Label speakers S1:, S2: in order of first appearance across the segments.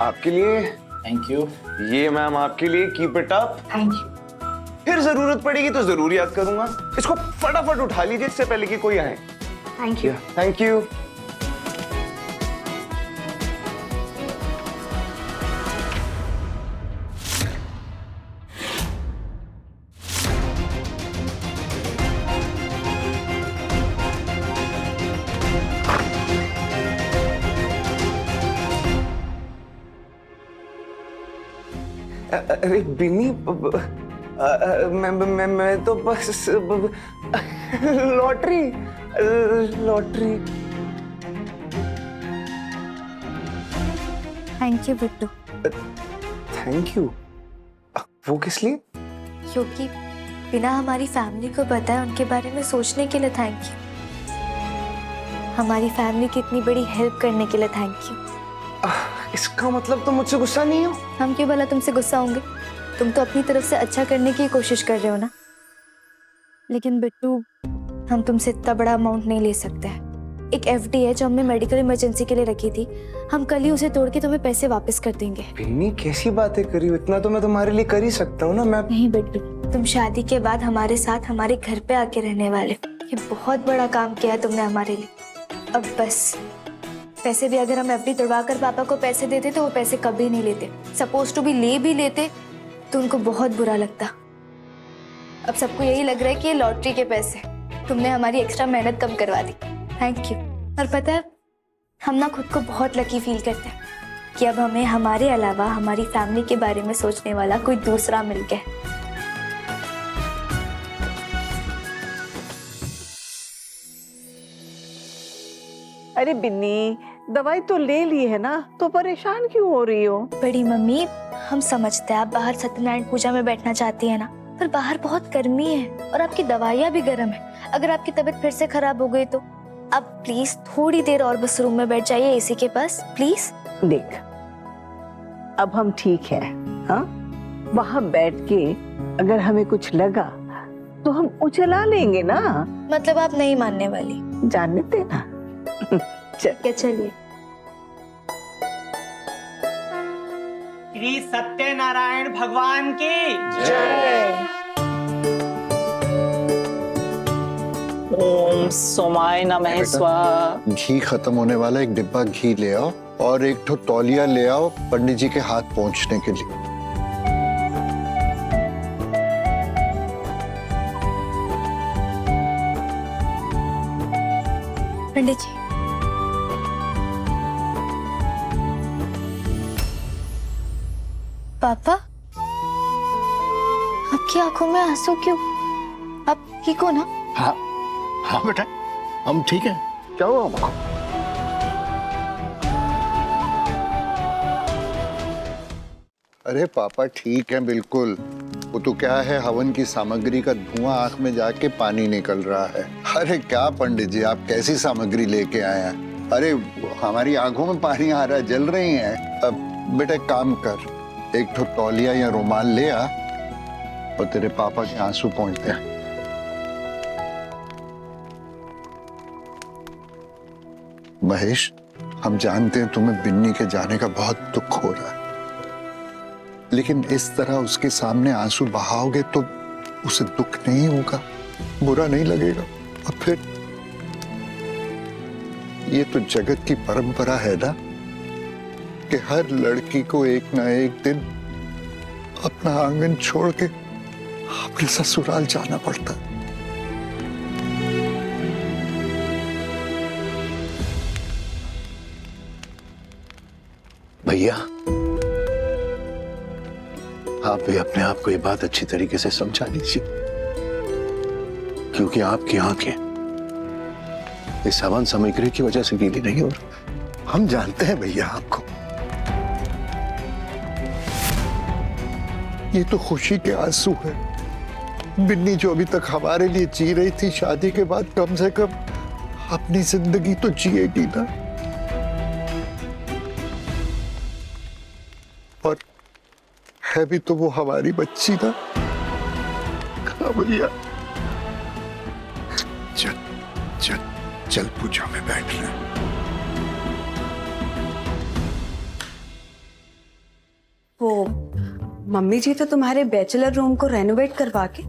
S1: आपके लिए।
S2: Thank you.
S1: ये मैम आपके लिए, keep it up.
S3: Thank you.
S1: फिर जरूरत पड़ेगी तो जरूर याद करूंगा। इसको फटाफट उठा लीजिए इससे पहले कि कोई आए।
S3: Thank you.
S1: Thank you. अरे बिन्नी, मैं तो बस lottery lottery.
S3: Thank you Bittu.
S1: Thank you. वो किस लिए?
S3: क्योंकि बिना हमारी फैमिली को बताए उनके बारे में सोचने के लिए थैंक यू। हमारी फैमिली की इतनी बड़ी हेल्प करने के लिए थैंक यू।
S1: इसका मतलब तुम मुझसे गुस्सा नहीं हो?
S3: हम क्यों भला तुमसे गुस्सा होंगे? तुम तो अपनी तरफ से अच्छा करने की कोशिश कर रहे हो ना। लेकिन बिट्टू, हम तुमसे इतना बड़ा अमाउंट नहीं ले सकते हैं। एक एफडी है जो हमने मेडिकल इमरजेंसी के लिए रखी थी, हम कल ही उसे तोड़ के तुम्हें पैसे वापस कर देंगे।
S1: बिन्नी कैसी बातें करी हो? इतना तो मैं तुम्हारे लिए कर ही सकता हूँ ना। मैं
S3: नहीं बिट्टू, तुम शादी के बाद हमारे साथ हमारे घर पे आके रहने वाले। ये बहुत बड़ा काम किया तुमने हमारे लिए। अब बस पैसे भी अगर हम एफडी तोड़वा कर पापा को पैसे देते तो वो पैसे कभी नहीं लेते। सपोज टू भी ले भी लेते तो उनको बहुत बुरा लगता। अब सबको यही लग रहा है कि ये लॉटरी के पैसे। तुमने हमारी एक्स्ट्रा मेहनत कम करवा दी। Thank you. और पता है, हम ना खुद को बहुत लकी फील करते हैं कि अब हमें हमारे अलावा हमारी फैमिली के बारे में सोचने वाला कोई दूसरा मिल गया।
S4: अरे बिन्नी, दवाई तो ले ली है ना, तो परेशान क्यों हो रही हो?
S3: बड़ी मम्मी, हम समझते हैं आप बाहर सत्यनारायण पूजा में बैठना चाहती है ना, पर बाहर बहुत गर्मी है और आपकी दवाइयाँ भी गर्म है। अगर आपकी तबीयत फिर से खराब हो गई तो आप प्लीज थोड़ी देर और बस रूम में बैठ जाइए एसी के पास, प्लीज।
S4: देख, अब हम ठीक है, हाँ? वहाँ बैठ के अगर हमें कुछ लगा तो हम उचला लेंगे ना।
S3: मतलब आप नहीं मानने वाली?
S4: जानने देना।
S3: चल चलिए।
S5: श्री सत्यनारायण भगवान की
S4: जय।
S2: ओम सोमाय नमः स्वाहा।
S6: घी खत्म होने वाला, एक डिब्बा घी ले आओ और एक ठो तौलिया ले आओ पंडित जी के हाथ पहुंचने के लिए।
S3: पंडित जी, पापा, आपकी आंखों में आंसू क्यों? आप ठीक हो ना?
S6: हाँ हाँ बेटा, हम ठीक हैं। क्या हुआ हमको? अरे पापा ठीक है बिल्कुल। वो तो क्या है, हवन की सामग्री का धुआं आंख में जाके पानी निकल रहा है। अरे क्या पंडित जी, आप कैसी सामग्री लेके आए हैं? अरे हमारी आंखों में पानी आ रहा है, जल रही हैं। अब बेटा एक काम कर, एक ठो तौलिया या रुमाल ले आ और तेरे पापा के आंसू पोंछते हैं। महेश, हम जानते हैं तुम्हें बिन्नी के जाने का बहुत दुख हो रहा है, लेकिन इस तरह उसके सामने आंसू बहाओगे तो उसे दुख नहीं होगा, बुरा नहीं लगेगा। और फिर ये तो जगत की परंपरा है ना कि हर लड़की को एक ना एक दिन अपना आंगन छोड़ के अपने ससुराल जाना पड़ता है।
S7: भैया, आप भी अपने आप को ये बात अच्छी तरीके से समझा लीजिए, क्योंकि आपकी आंखें इस हवन सामग्री की वजह से गीली नहीं हो रही।
S6: हम जानते हैं भैया आपको, ये तो खुशी के आंसू है। बिन्नी जो अभी तक हमारे लिए जी रही थी, शादी के बाद कम से कम अपनी जिंदगी तो जिएगी ना। और है भी तो वो हमारी बच्ची ना। हाँ भैया, चल चल चल पूजा में बैठ रहे।
S8: वो मम्मी जी तो तुम्हारे बैचलर रूम को रेनोवेट करवा के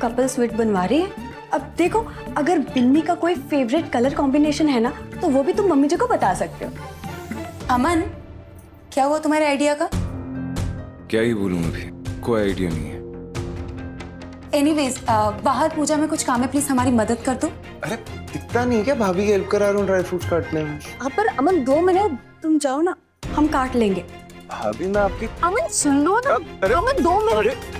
S8: कपल स्वीट बनवा रही है। अब देखो, अगर बिन्नी का कोई फेवरेट कलर कॉम्बिनेशन है ना, तो वो भी तुम मम्मी जी को बता सकते हो। अमन, क्या हुआ तुम्हारे आइडिया का?
S9: क्या ही बोलूं अभी, कोई आइडिया नहीं है।
S8: एनीवेज, बाहर पूजा में कुछ काम है, प्लीज हमारी मदद कर दो।
S1: अरे दिखता नहीं क्या भाभी की हेल्प करा रहा हूँ ड्राई फ्रूट्स काटने में।
S8: हाँ पर अमन 2 मिनट तुम जाओ ना, हम काट लेंगे।
S1: भाभी मैं आपकी
S8: अमन सुन लो ना, अमन 2 मिनट।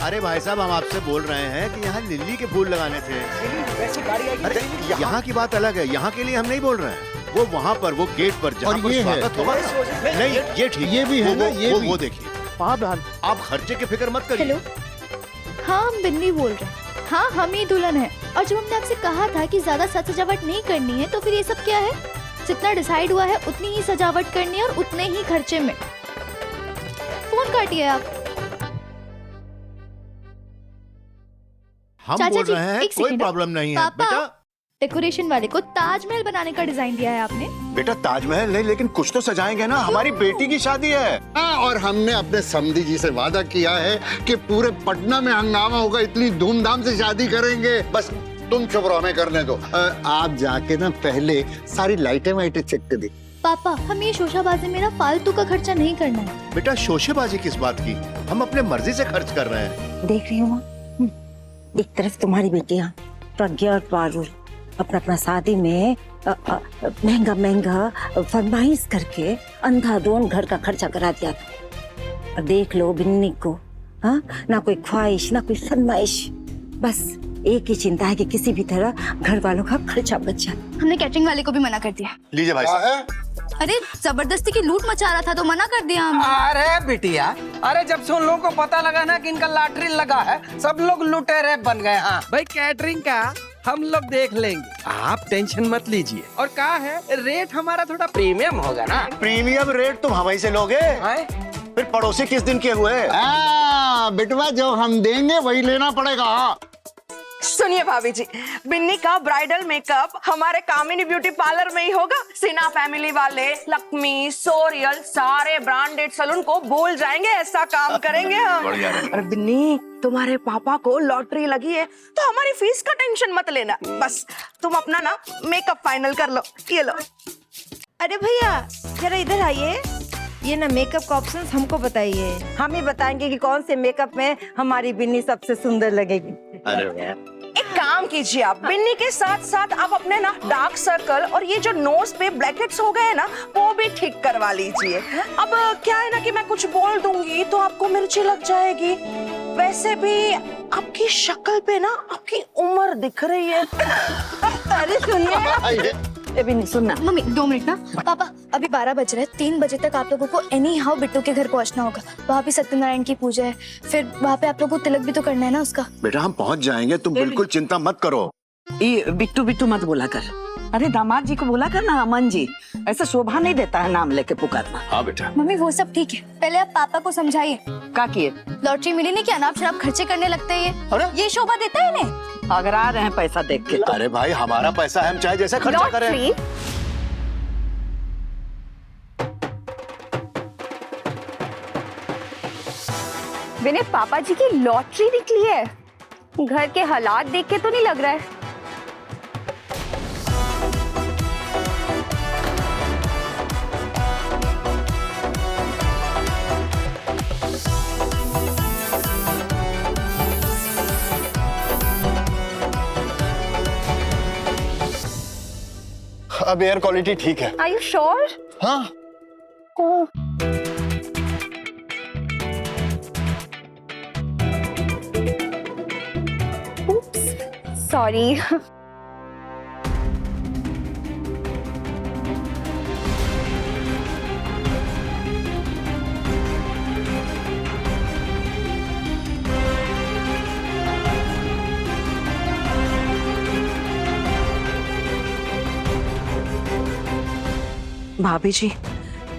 S10: अरे भाई साहब, हम आपसे बोल रहे हैं कि यहाँ लिली के फूल लगाने थे। अरे यहाँ की बात अलग है, यहाँ के लिए हम नहीं बोल रहे हैं। वो वहाँ पर, वो गेट पर जहाँ पर स्वागत होगा। नहीं, ये ठीक,
S6: ये भी है ना, ये भी।
S10: वो देखिए। आप खर्चे की फिक्र मत करिए।
S3: हेलो, हाँ हम बिन्नी बोल रहे हैं। हाँ हम ही दुल्हन है। और जब हमने आपसे कहा था कि ज्यादा सज सजावट नहीं करनी है, तो फिर ये सब क्या है? जितना डिसाइड हुआ है उतनी ही सजावट करनी है और उतने ही खर्चे में। फोन काटिए आप।
S10: हम
S3: चाचा
S10: बोल
S3: जी,
S10: रहे हैं
S3: एक
S10: कोई
S3: सेकंड।
S10: प्रॉब्लम नहीं है
S3: पापा,
S10: बेटा।
S3: डेकोरेशन वाले को ताजमहल बनाने का डिजाइन दिया है आपने।
S10: बेटा ताजमहल नहीं, लेकिन कुछ तो सजाएंगे ना, हमारी बेटी की शादी है।
S6: हाँ, और हमने अपने समधी जी से वादा किया है कि पूरे पटना में हंगामा होगा, इतनी धूमधाम से शादी करेंगे। बस तुम चुप रहो, हमें करने दो। आप जाके ना पहले सारी लाइटें चेक कर दी।
S3: पापा, हम ये शोशाबाजी में ना फालतू का खर्चा नहीं करना है।
S10: बेटा शोशेबाजी किस बात की, हम अपने मर्जी से खर्च कर रहे हैं।
S11: देख रही हूँ, एक तरफ तुम्हारी बेटियां प्रज्ञा और पारुल अपना अपना शादी में महंगा महंगा फरमाइश करके अंधाधुंध घर का खर्चा करा दिया था। और देख लो बिन्नी को, हाँ, ना कोई ख्वाहिश ना कोई फरमाइश, बस एक ही चिंता है कि किसी भी तरह घर वालों का खर्चा बच जाए।
S3: हमने कैटरिंग वाले को भी मना कर दिया।
S10: लीजिए भाई साहब।
S3: अरे जबरदस्ती की लूट मचा रहा था तो मना कर दिया हमने।
S5: अरे बिटिया, अरे जब से उन लोगों को पता लगा ना कि इनका लॉटरी लगा है, सब लोग लुटेरे बन गए। हाँ
S12: भाई, कैटरिंग का हम लोग देख लेंगे, आप टेंशन मत लीजिए। और कहा है, रेट हमारा थोड़ा प्रीमियम होगा ना।
S10: प्रीमियम रेट तुम हवाई से लोगे? फिर पड़ोसी किस दिन के हुए?
S6: बेटवा, जो हम देंगे वही लेना पड़ेगा।
S13: सुनिए भाभी जी, बिन्नी का ब्राइडल मेकअप हमारे कामिनी ब्यूटी पार्लर में ही होगा। सिन्हा फैमिली वाले, लक्ष्मी, सोरियल, सारे ब्रांडेड सैलून को भूल जाएंगे, ऐसा काम करेंगे हम। अरे बिन्नी, तुम्हारे पापा को लॉटरी लगी है तो हमारी फीस का टेंशन मत लेना। बस तुम अपना ना मेकअप फाइनल कर लो। ये लो।
S11: अरे भैया जरा इधर आइए, ये ना मेकअप का ऑप्शन हमको बताइए, हम ही बताएंगे कि कौन से मेकअप में हमारी बिन्नी सबसे सुंदर लगेगी।
S10: अरे
S13: एक काम कीजिए, आप बिन्नी के साथ साथ आप अपने ना डार्क सर्कल और ये जो नोज पे ब्लैकहेड्स हो गए हैं ना, वो भी ठीक करवा लीजिए। अब क्या है ना कि मैं कुछ बोल दूंगी तो आपको मिर्ची लग जाएगी। वैसे भी आपकी शक्ल पे ना आपकी उम्र दिख रही है।
S11: अरे सुनिए,
S3: अभी नहीं सुनना। मम्मी 2 मिनट ना। पापा अभी 12 बज रहे हैं, 3 बजे तक आप लोगों को एनी हाउ बिट्टू के घर पहुंचना होगा। वहाँ पे सत्यनारायण की पूजा है, फिर वहाँ पे आप लोगों को तिलक भी तो करना है ना उसका।
S10: बेटा हम पहुंच जाएंगे, तुम बिल्कुल चिंता मत करो।
S4: ये बिट्टू बिट्टू मत बोला कर। अरे दामाद जी को बोला कर ना अमन जी, ऐसा शोभा नहीं देता है नाम लेके पुकारना।
S10: हाँ बेटा।
S3: मम्मी वो सब ठीक है, पहले आप पापा को समझाइए।
S4: क्या किए?
S3: लॉटरी मिली नहीं, क्या अनाप शनाप खर्चे करने लगते हैं ये शोभा देता है इन्हें?
S4: अगर आ रहे हैं पैसा देख के तो।
S10: अरे भाई हमारा पैसा है, हम चाहे जैसे खर्चा करें।
S8: मैंने पापा जी की लॉटरी निकली है। घर के हालात देख के तो नहीं लग रहा है।
S10: अब एयर क्वालिटी ठीक है।
S8: Are you sure?
S10: हाँ।
S8: Oh. Oops. Sorry.
S11: भाभी जी,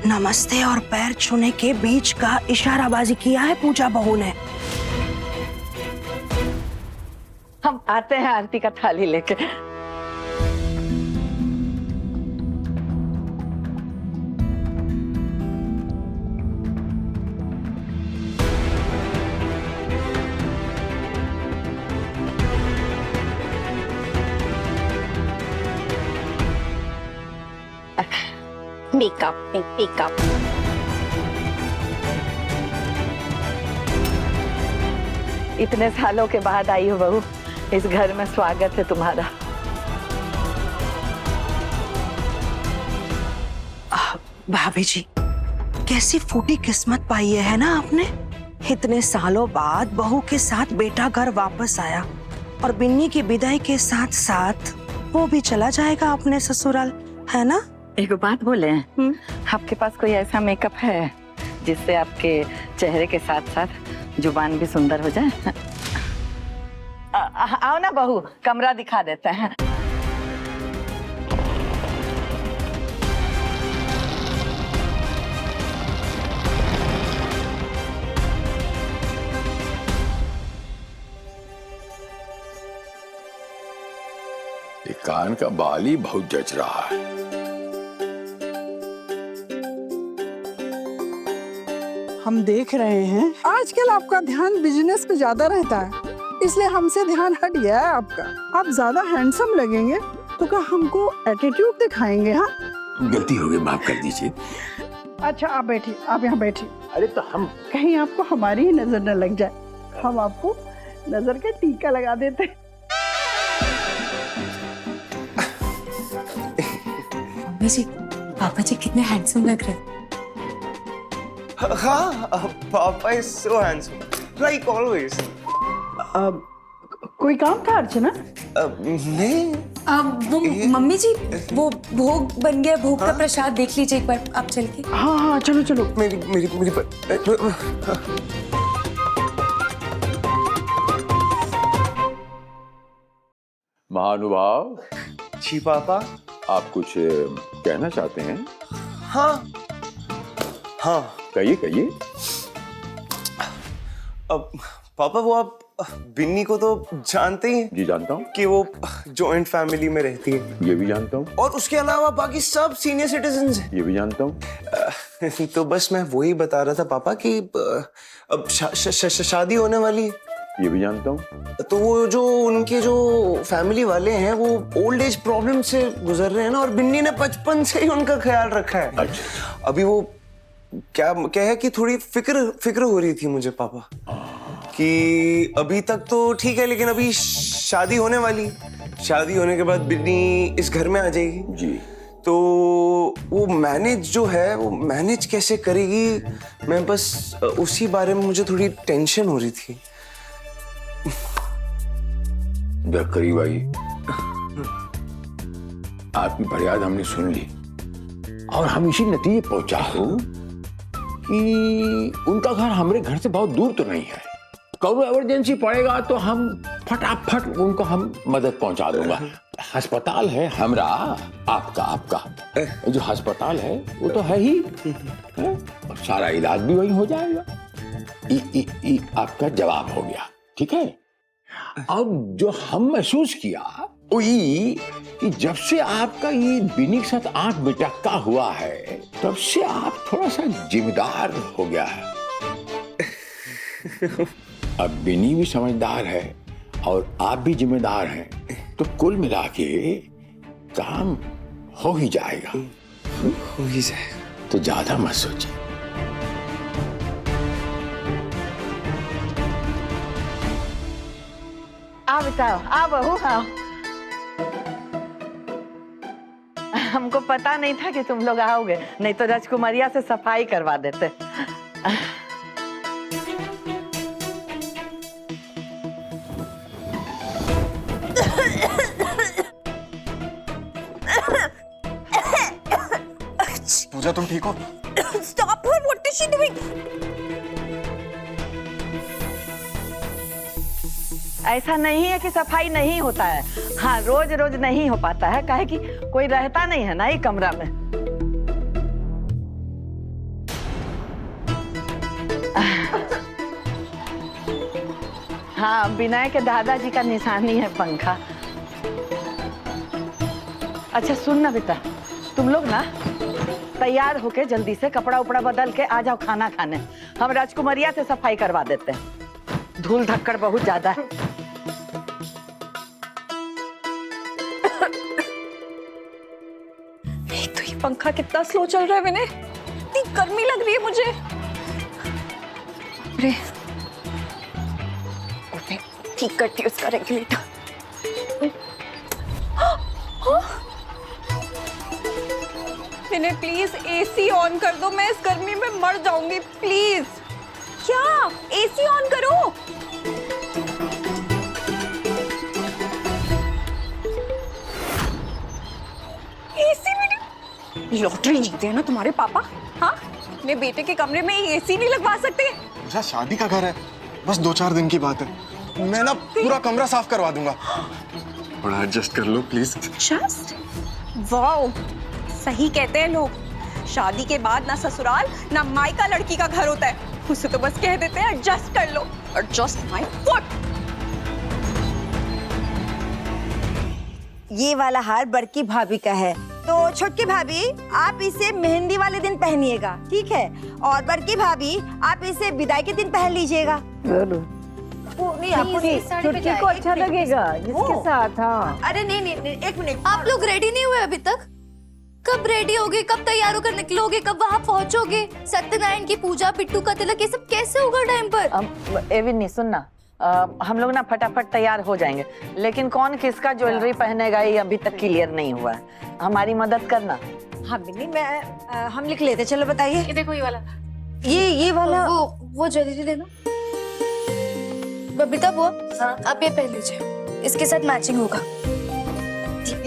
S11: नमस्ते और पैर छूने के बीच का इशाराबाजी किया है पूजा बहू ने।
S4: हम आते हैं आरती का थाली लेके।
S11: मेकअप।
S4: इतने सालों के बाद आई हो बहू, इस घर में स्वागत है तुम्हारा।
S13: भाभी जी, कैसी फूटी किस्मत पाई है ना आपने। इतने सालों बाद बहू के साथ बेटा घर वापस आया और बिन्नी की विदाई के साथ साथ वो भी चला जाएगा अपने ससुराल, है ना।
S4: एक बात बोले, आपके पास कोई ऐसा मेकअप है जिससे आपके चेहरे के साथ साथ जुबान भी सुंदर हो जाए? आओ ना बहू, कमरा दिखा देते हैं।
S7: ये कान का बाल ही बहुत जच रहा है।
S14: हम देख रहे हैं आजकल आपका ध्यान बिजनेस पे ज्यादा रहता है, इसलिए हमसे ध्यान हट गया है आपका। आप ज्यादा हैंडसम लगेंगे तो क्या हमको एटीट्यूड दिखाएंगे? हाँ,
S7: गलती हो गई, माफ कर दीजिए।
S14: अच्छा आप बैठिए, आप यहाँ बैठिए।
S7: अरे तो हम
S14: कहीं आपको हमारी ही नजर न लग जाए, हम आपको नजर का टीका लगा देते हैं।
S8: मम्मी जी, पापा जी कितने हैंडसम लग रहे हैं।
S1: हाँ, पापा is so handsome like always.
S14: कोई काम था अर्चना?
S1: नहीं।
S8: वो मम्मी जी, वो भोग बन गया, भोग का प्रसाद देख लीजिए एक बार आप चल के।
S14: हाँ हाँ चलो चलो।
S1: मेरी
S7: महानुभाव
S1: जी पापा।
S7: आप कुछ कहना चाहते हैं?
S1: हाँ हाँ
S7: कहिए कहिए।
S1: अब पापा, वो आप बिन्नी को तो जानते ही हैं।
S7: जी जानता हूँ
S1: कि वो जॉइंट फैमिली में रहती है।
S7: ये भी जानता हूँ।
S1: और उसके अलावा बाकी सब सीनियर सिटीजन्स हैं।
S7: ये भी जानता हूँ।
S1: तो बस मैं वही बता रहा था पापा कि अब शादी होने वाली है।
S7: ये भी जानता हूँ।
S1: तो वो जो उनके जो फैमिली वाले हैं वो ओल्ड एज प्रॉब्लम से गुजर रहे हैं ना, और बिन्नी ने बचपन से ही उनका ख्याल रखा है।
S7: अच्छा।
S1: अभी वो क्या है कि थोड़ी फिक्र हो रही थी मुझे पापा कि अभी तक तो ठीक है, लेकिन अभी शादी होने वाली, शादी होने के बाद बिन्नी इस घर में आ जाएगी
S7: जी।
S1: तो वो मैनेज जो है वो मैनेज कैसे करेगी, मैं बस उसी बारे में मुझे थोड़ी टेंशन हो रही थी।
S7: करीब आई, आपकी फरियाद हमने सुन ली और हम इसी नतीजे पहुंचा हो कि उनका घर हमारे घर से बहुत दूर तो नहीं है। कभी इमरजेंसी पड़ेगा तो हम फटाफट उनको हम मदद पहुंचा दूंगा। अस्पताल है हमरा, आपका जो अस्पताल है वो तो है ही है? और सारा इलाज भी वहीं हो जाएगा। आपका जवाब हो गया, ठीक है। अब जो हम महसूस किया वो ये कि जब से आपका ये बिन्नी के साथ आंख बिटकता हुआ है तब से आप थोड़ा सा जिम्मेदार हो गया है। अब बिन्नी भी समझदार है और आप भी जिम्मेदार हैं, तो कुल मिला के काम हो ही जाएगा।
S1: हो ही जाएगा।
S7: तो ज्यादा मत सोचिए।
S4: आओ बताओ, आओ बहू आओ। हमको पता नहीं था कि तुम लोग आओगे, नहीं तो राजकुमारिया से सफाई करवा देते।
S1: पूजा तुम ठीक हो?
S13: Stop her, what is she doing?
S4: ऐसा नहीं है कि सफाई नहीं होता है, हाँ रोज रोज नहीं हो पाता है, काहे कि कोई रहता नहीं है ना ये कमरा में। हाँ, विनय के दादाजी का निशानी है पंखा। अच्छा सुन ना बेटा, तुम लोग ना तैयार होके जल्दी से कपड़ा उपड़ा बदल के आ जाओ खाना खाने। हम राजकुमारिया से सफाई करवा देते हैं, धूल धक्कड़ बहुत ज्यादा है।
S8: एक तो ये पंखा कितना स्लो चल रहा है विनय, इतनी गर्मी लग रही है मुझे। अरे ठीक करती हूँ उसका regulator. Vinay please AC on कर दो, मैं इस गर्मी में मर जाऊंगी प्लीज। क्या एसी ऑन करो? एसी में लॉटरी जीते हैं ना तुम्हारे पापा? हाँ, अपने बेटे के कमरे में एसी नहीं लगवा सकते?
S15: पूजा शादी का घर है, बस 2-4 दिन की बात है। मैं ना पूरा कमरा साफ करवा दूंगा। थोड़ा एडजस्ट कर लो प्लीज।
S8: जस्ट वाओ, सही कहते हैं लोग, शादी के बाद ना ससुराल ना मायका लड़की का घर होता है। उसे तो बस कह देते हैं एडजस्ट कर लो, एडजस्ट माय फुट।
S11: ये वाला हार बड़की भाभी का है, तो छोटकी भाभी आप इसे मेहंदी वाले दिन पहनिएगा, ठीक है? और बड़की भाभी आप इसे विदाई के दिन पहन लीजिएगा।
S4: छुटकी को अच्छा लगेगा जिसके साथ। हाँ,
S3: अरे नहीं, एक मिनट, आप लोग रेडी नहीं हुए अभी तक? कब रेडी होगे, कब तैयार होकर निकलोगे, कब वहाँ पहुँचोगे? सत्यनारायण की पूजा, बिट्टू का तिलक, ये सब कैसे होगा टाइम पर?
S4: एविन नहीं सुनना, हम लोग ना फटाफट तैयार हो जाएंगे, लेकिन कौन किसका ज्वेलरी पहनेगा ये अभी तक क्लियर नहीं हुआ है। हमारी मदद करना।
S11: हाँ बिन्नी, मैं हम लिख लेते। चलो बताइए।
S3: ये देखो, ये वाला,
S11: ये वाला,
S3: वो ज्वेलरी देना। बबीता बुआ, आप ये पहन लीजिए, इसके साथ मैचिंग होगा।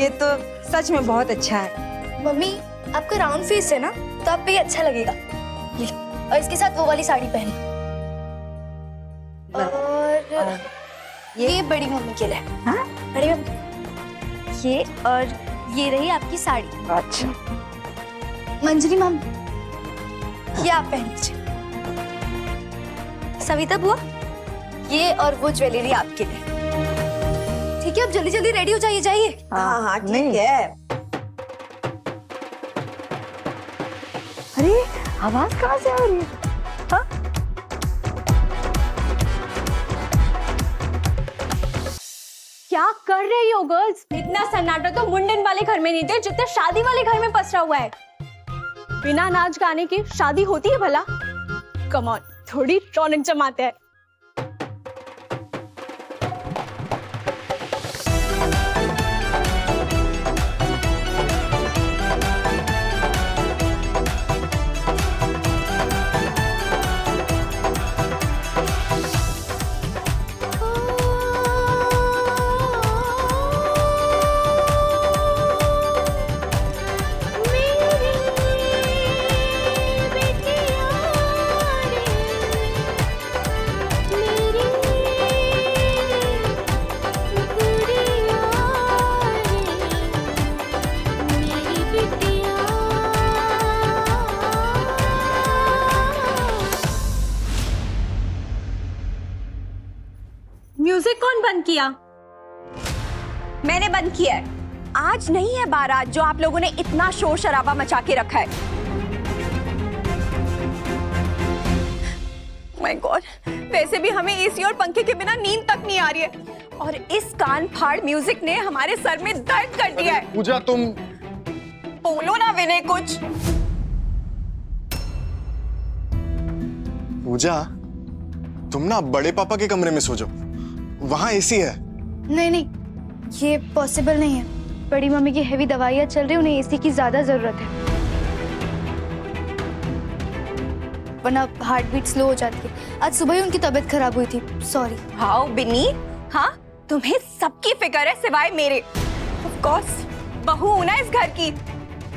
S11: ये तो सच में बहुत अच्छा है।
S3: मम्मी, आपका राउंड फेस है ना, तो आप पे ये अच्छा लगेगा। ये, और इसके साथ वो वाली साड़ी पहनी। और ये बड़ी मम्मी के लिए। हाँ? बड़ी मम्मी, ये और ये रही आपकी साड़ी।
S4: अच्छा
S3: मंजरी मैम, ये आप पहन लीजिए। सविता बुआ, ये और वो ज्वेलरी आपके लिए। ठीक है, अब जल्दी जल्दी रेडी हो जाइए, जाइए।
S11: हाँ ठीक है।
S4: अरे आवाज कहाँ से आ रही है? हाँ?
S8: क्या कर रही हो गर्ल्स? इतना सन्नाटा तो मुंडन वाले घर में नहीं थे जितना शादी वाले घर में पसरा हुआ है। बिना नाच गाने के शादी होती है भला? कम ऑन, थोड़ी रौनक जमाते हैं। म्यूजिक कौन बंद किया? मैंने बंद किया है। आज नहीं है बारात जो आप लोगों ने इतना शोर शराबा मचा के रखा है। माय गॉड, वैसे भी हमें एसी और पंखे के बिना नींद तक नहीं आ रही है, और इस कान फाड़ म्यूजिक ने हमारे सर में दर्द कर दिया है।
S15: पूजा तुम
S8: बोलो ना विनय कुछ।
S15: पूजा, तुम ना बड़े पापा के कमरे में सो जाओ, वहां एसी है।
S3: नहीं, ये पॉसिबल नहीं है। बड़ी मम्मी की हेवी दवाइयाँ चल रही, उन्हें एसी की ज्यादा जरूरत है, वरना हार्ट बीट स्लो हो जाती है। आज सुबह ही उनकी तबीयत खराब हुई थी। सॉरी।
S8: हाउ बिन्नी, हाँ तुम्हें सबकी फिक्र है सिवाय मेरे। ऑफ कोर्स बहू हूं ना इस घर की,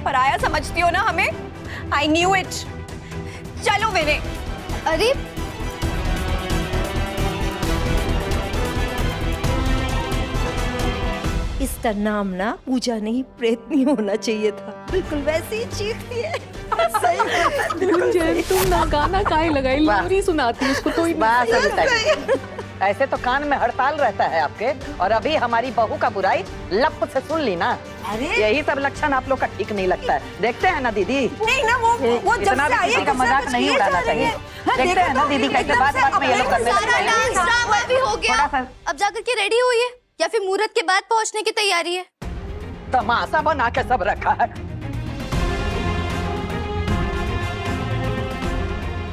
S8: पराया समझती हो ना हमें। I knew it. चलो विनय।
S3: अरे
S11: इसका नाम ना पूजा नहीं प्रेतनी होना चाहिए था। बिल्कुल वैसे ही चीखती है।
S2: तुम ना गाना काहे लगाई, लोरी सुनाती उसको तो।
S11: बस
S4: ऐसे तो कान में हड़ताल रहता है आपके, और अभी हमारी बहू का बुराई लप से सुन ली ना।
S11: अरे
S4: यही सब लक्षण आप लोग का ठीक नहीं लगता है। देखते हैं ना दीदी,
S11: नहीं ना, वो जब
S4: इतना
S11: से
S4: भी
S11: आई
S4: किसी का
S11: है,
S4: मजाक
S11: कुछ
S4: नहीं
S11: किए
S4: उड़ाना
S11: जा रही
S4: चाहिए।
S11: है। हाँ,
S4: देखते
S11: देखो
S4: हैं ना
S11: तो
S4: दीदी कैसे
S11: एकदम
S4: बात
S11: से
S4: बात में ये लोग करने
S3: सारा
S4: लगते हैं।
S3: डांस ड्रामा भी हो गया।
S4: थोड़ा सा
S3: अब जाकर के रेडी हुई है या फिर मुहूर्त के बाद पहुंचने की तैयारी है?
S4: तमाशा बना के सब रखा है।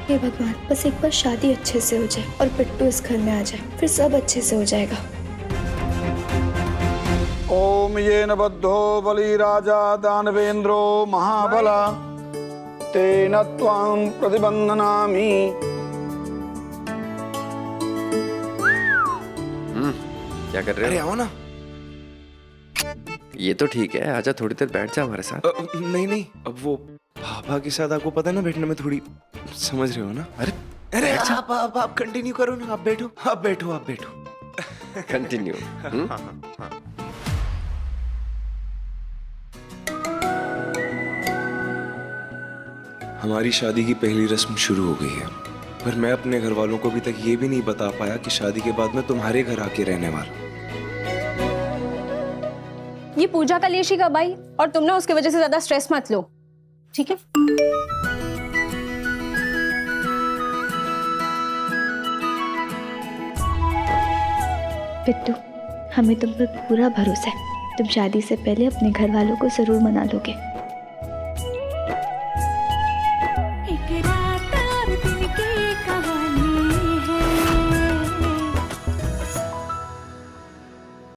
S3: हे भगवान, बस एक बार शादी अच्छे से हो जाए और पिट्टू इस घर में आ जाए, फिर सब अच्छे से हो जाएगा।
S16: ओम येन बद्धो बलिराजा दानवेन्द्रो महाबला तेन त्वां प्रतिबंधनामि।
S17: क्या कर रहे हो?
S1: अरे आओ ना।
S17: ये तो ठीक है, आजा थोड़ी देर बैठ जा हमारे साथ।
S1: नहीं नहीं, अब वो पापा के साथ आपको पता है ना, बैठने में थोड़ी, समझ रहे हो ना?
S17: अरे
S1: अरे आप कंटिन्यू करो ना, आप बैठो आप बैठो आप बैठो।
S17: कंटिन्यू।
S1: हमारी शादी की पहली रस्म शुरू हो गई है, पर मैं अपने घर वालों को अभी तक ये भी नहीं बता पाया कि शादी के बाद मैं तुम्हारे घर आके रहने वाला।
S8: ये पूजा का लेशी कब आई, और तुम ना उसकी वजह से ज्यादा स्ट्रेस मत लो, ठीक है?
S3: पिट्टू, हमें तुम पर पूरा भरोसा है। तुम शादी से पहले अपने घर वालों को जरूर मना लोगे।